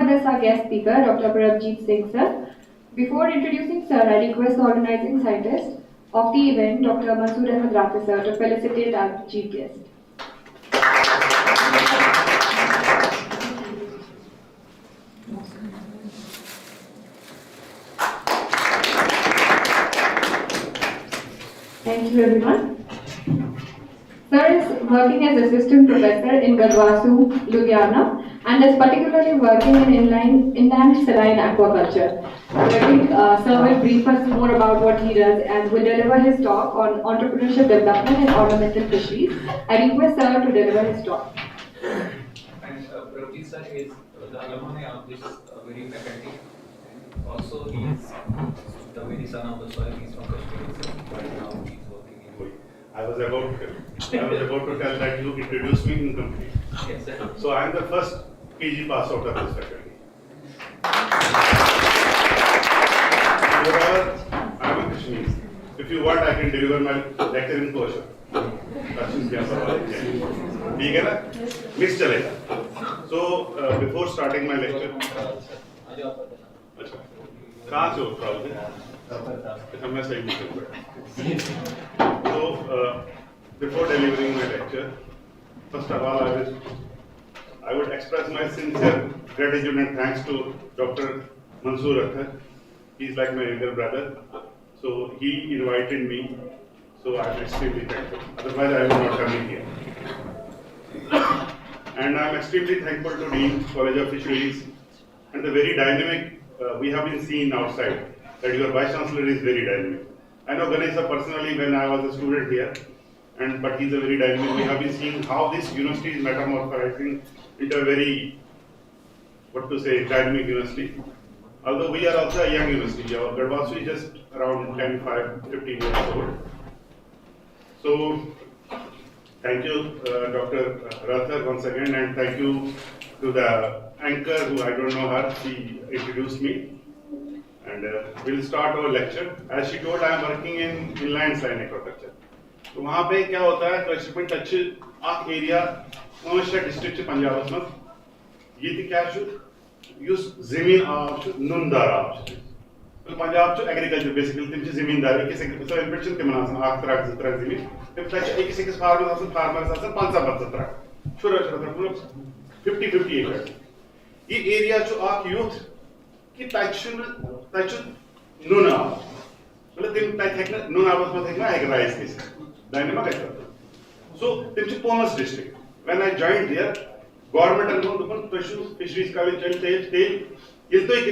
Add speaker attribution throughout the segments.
Speaker 1: with us our guest speaker, Dr. Parabjeet Singh sir. Before introducing sir, I request the organizing scientist of the event, Dr. Mansoor sir, to felicitate our chief guest. Thank you everyone. Sir is working as assistant professor in Gadwasu, Ludhiana, and is particularly working in inland saline aquaculture. I think Sir will brief us more about what he does and will deliver his talk on entrepreneurship development in ornamental fisheries. I request Sir to deliver his talk.
Speaker 2: And Prog sir is the alumni of this very faculty. And also he is the very son of the soil. He is from Fisheries. Right now he is working in.
Speaker 3: I was about to tell that you introduced me in company.
Speaker 2: Yes, sir.
Speaker 3: So I am the first PG pass out of this faculty. I am a Kashmir. If you want, I can deliver my lecture in Kosher. ठीक है ना? Mix चलेगा. So before starting my lecture. अच्छा. कहाँ से हो Prog? अच्छा मैं सही निकल गया. So before delivering my lecture, first of all I would express my sincere gratitude and thanks to Dr. Mansoor. He is like my younger brother. So he invited me. So I am extremely thankful. Otherwise I would not come in here. And I am extremely thankful to Dean College of Fisheries and the very dynamic we have been seeing outside that your Vice Chancellor is very dynamic. I know Ganesha personally when I was a student here, but he's a very dynamic. We have been seeing how this university is metamorphosing into a very, dynamic university. Although we are also a young university, our Gadwasu is just around 15 years old. So, thank you, Dr. Rathar once again, and thank you to the anchor who I don't know her, she introduced me. And we'll start our lecture. As she told, I am working in inland saline aquaculture. तो वहाँ पे क्या होता है? Classified touch आख area, Ornamental district Punjab में ये थी क्या शु? यूस ज़मीन आप नुनदार आप तो पंजाब चो agriculture basically तिम ची ज़मीनदारी किसी के तो इन्वेंशन के मनासन आख तरह जितना ज़मीन तिम touch एक किसी के farmers आसन 500 तरह छोटा 50-50 acres. ये area चो आख youth कि touch nuna मतलब तिम touch nuna बस में देखना agrize किसी dynamic agriculture. So तिम ची Ponas district. When I joined there, government and government fisheries college tel ये तो एक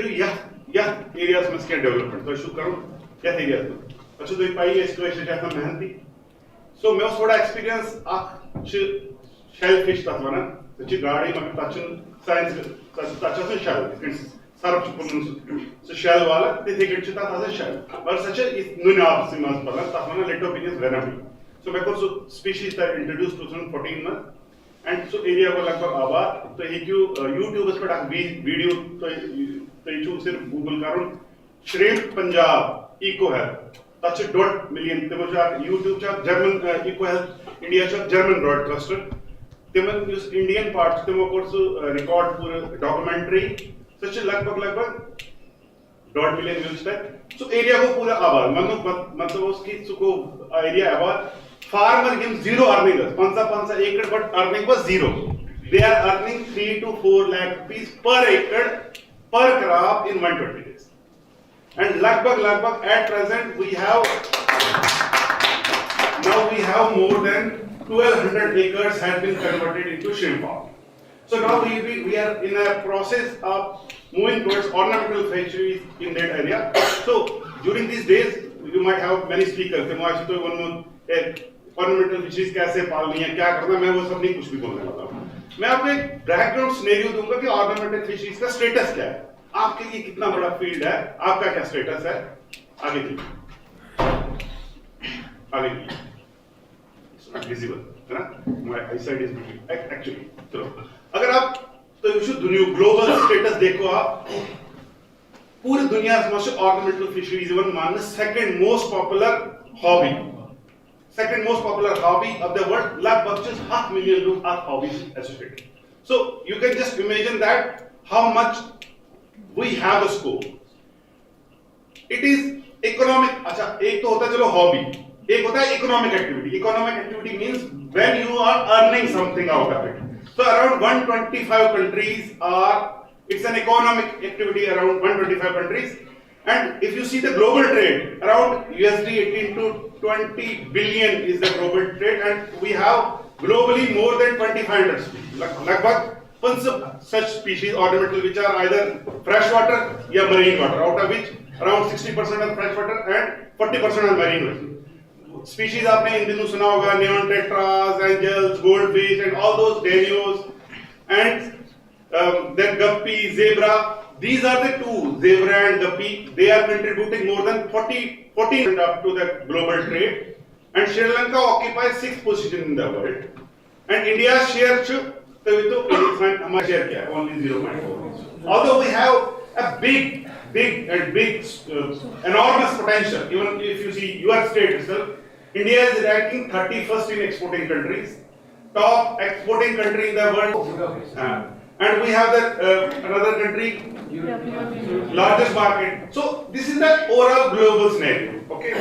Speaker 3: या areas में क्या development तो इशू करूँ क्या areas में अच्छा तो एक पाई है इसको ऐसे जाता मेहनती. So मैं उस थोड़ा experience आख shellfish ताकवाना तो ची गाड़ी में touch science touch shell so shell wala they think it's a shell but such a is nuna simas pala tahmana litopinius venom so because so species that introduced 2014 month and so area ko lagbhag abad to ek youtube पर आप video तो youtube से google करो shrimp punjab eco health touch .million ते मुझे youtube चा german eco health india चा german broadcaster ते मन उस indian parts ते वो कोर्स record पूरे documentary such a लगभग .million views तक so area को पूरा आबाद मतलब उसकी सुको area आबाद farmer gives zero earning us 5 acre but earning was zero they are earning 3 to 4 lakh rupees per acre per crop in 120 days and लगभग at present we have more than 1200 acres has been converted into shrimp farm. So now we are in a process of moving towards ornamental fisheries in that area. So during these days, you might have many speakers. Ornamental fisheries कैसे पालनी है, क्या करना, मैं वो सब नहीं कुछ भी बोलने वाला हूँ. मैं आपको एक बैकग्राउंड सिनेरियो दूंगा कि ornamental fisheries का स्टेटस क्या है. आपके लिए कितना बड़ा फील्ड है, आपका क्या स्टेटस है. आगे की. It's not visible, है ना? My eyesight is actually. चलो. अगर आप तो दुनिया ग्लोबल स्टेटस देखो आप पूरी दुनिया में ornamental fisheries even मानना second most popular hobby of the world लगभग 500,000 लोग are hobbies associated. So you can just imagine that how much we have the scope. It is economic. अच्छा, एक तो होता है चलो hobby, एक होता है economic activity. Economic activity means when you are earning something out of it. So around 125 countries are. It's an economic activity around 125 countries. And if you see the global trade, around USD 18 to 20 billion is the global trade, and we have globally more than 2,500 species. लगभग 500 such species ornamental which are either freshwater or marine water, out of which around 60% are freshwater and 40% are marine water. Species आपने इन दिनों सुना होगा, neon tetras, angels, goldfish, and all those danios, and then guppy, zebra. These are the two, zebra and guppy. They are contributing more than 14% up to the global trade. And Sri Lanka occupies 6th position in the world. And India's share, हमारा share क्या है? Only 0.4. Although we have a big, enormous potential. Even if you see your state itself, India is ranking 31st in exporting countries. Top exporting country in the world. And we have another country, largest market. So this is the overall global scenario. Okay.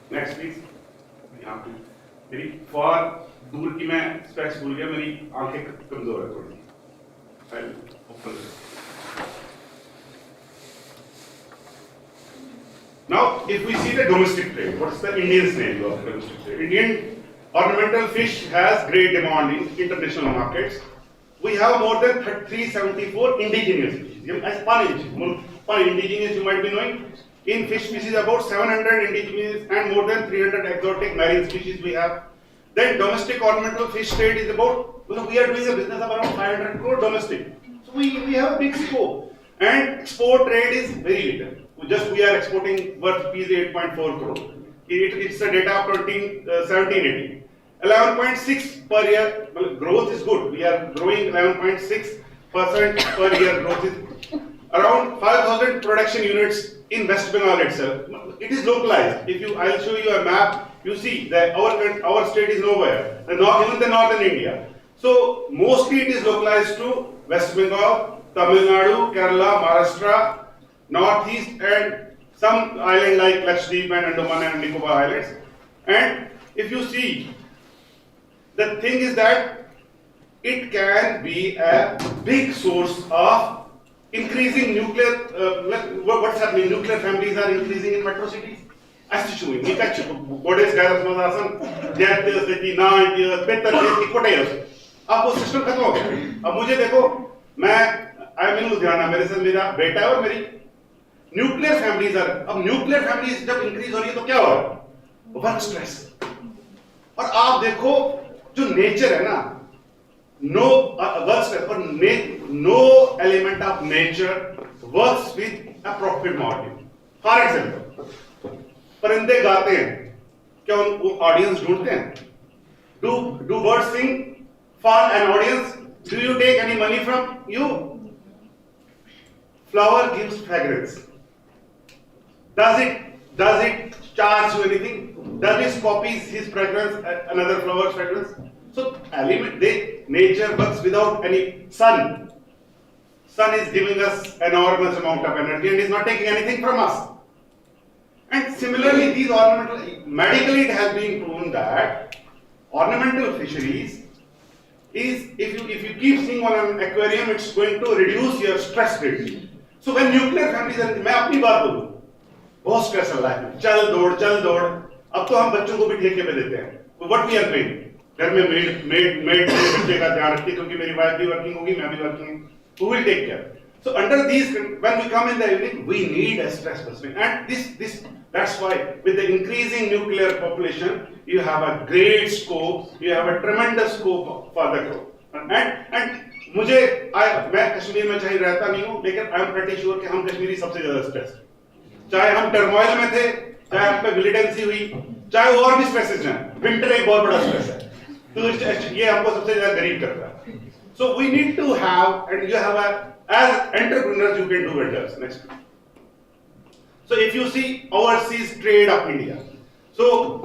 Speaker 3: Next, please. मेरी for दूर की मैं specs भूल गया, मेरी आंखें कमजोर है थोड़ी. Now, if we see the domestic trade, what is the Indian scenario of domestic trade? Indian ornamental fish has great demand in international markets. We have more than 374 indigenous species. As pan-indigenous, you might be knowing. In fish species, about 700 indigenous and more than 300 exotic marine species we have. Then domestic ornamental fish trade is about, we are doing a business of around 500 crore domestic. So we have a big scope. And export trade is very little. We are exporting worth rupees 8.4 crore. It's the data of 17-18. 11.6 per year, well, growth is good. We are growing 11.6% per year. Growth is around 5,000 production units in West Bengal itself. It is localized. I'll show you a map. You see that our state is nowhere. Even the northern India. So mostly it is localized to West Bengal, Tamil Nadu, Kerala, Maharashtra, Northeast, and some island like Lakshadweep and Andaman and Nicobar Islands. And if you see, the thing is that it can be a big source of increasing nuclear. What's happening? Nuclear families are increasing in metro cities. अब वो system खत्म हो गया. अब मुझे देखो, I mean Ludhiana, मेरे साथ मेरा बेटा है और मेरी न्यूक्लियर फैमिलीज आर. अब न्यूक्लियर फैमिलीज जब इंक्रीज हो रही है तो क्या हो रहा है? Work stress. और आप देखो जो नेचर है ना, नो वर्क स्ट्रेस और no element of nature works with a profit model. For example, परिंदे गाते हैं, क्या उनको ऑडियंस ढूंढते हैं? Do birds sing for an audience? Do you take any money from you? Flower gives fragrance. Does it charge you anything? Does it copy his fragrance, another flower's fragrance? So nature works without any sun. Sun is giving us enormous amount of energy and is not taking anything from us. And similarly, these medically it has been proven that ornamental fisheries is, if you keep seeing on an aquarium, it's going to reduce your stress rate. So when nuclear families are, मैं अपनी बात बोलूं, बहुत stress है life में, चल दौड़. अब तो हम बच्चों को भी ठेके पे देते हैं. What we are paying? घर में मेड बच्चे का ध्यान रखती है, क्योंकि मेरी वाइफ भी वर्किंग होगी, मैं भी working. Who will take care? So under these, when we come in the evening, we need a stress busting, and that's why with the increasing nuclear population, you have a great scope, you have a tremendous scope for the growth. And मैं कश्मीर में चाहे रहता नहीं हूँ, लेकिन I am pretty sure कि हम कश्मीरी सबसे ज्यादा स्ट्रेस, चाहे हम टर्मोइल में थे, चाहे हम पे मिलिटेंसी हुई, चाहे और भी स्ट्रेसेस हैं. विंटर एक बहुत बड़ा स्ट्रेस है, तो ये हमको सबसे ज्यादा गरीब करता है. So we need to have, and you have as entrepreneurs you can do wonders. Next. So if you see overseas trade of India, so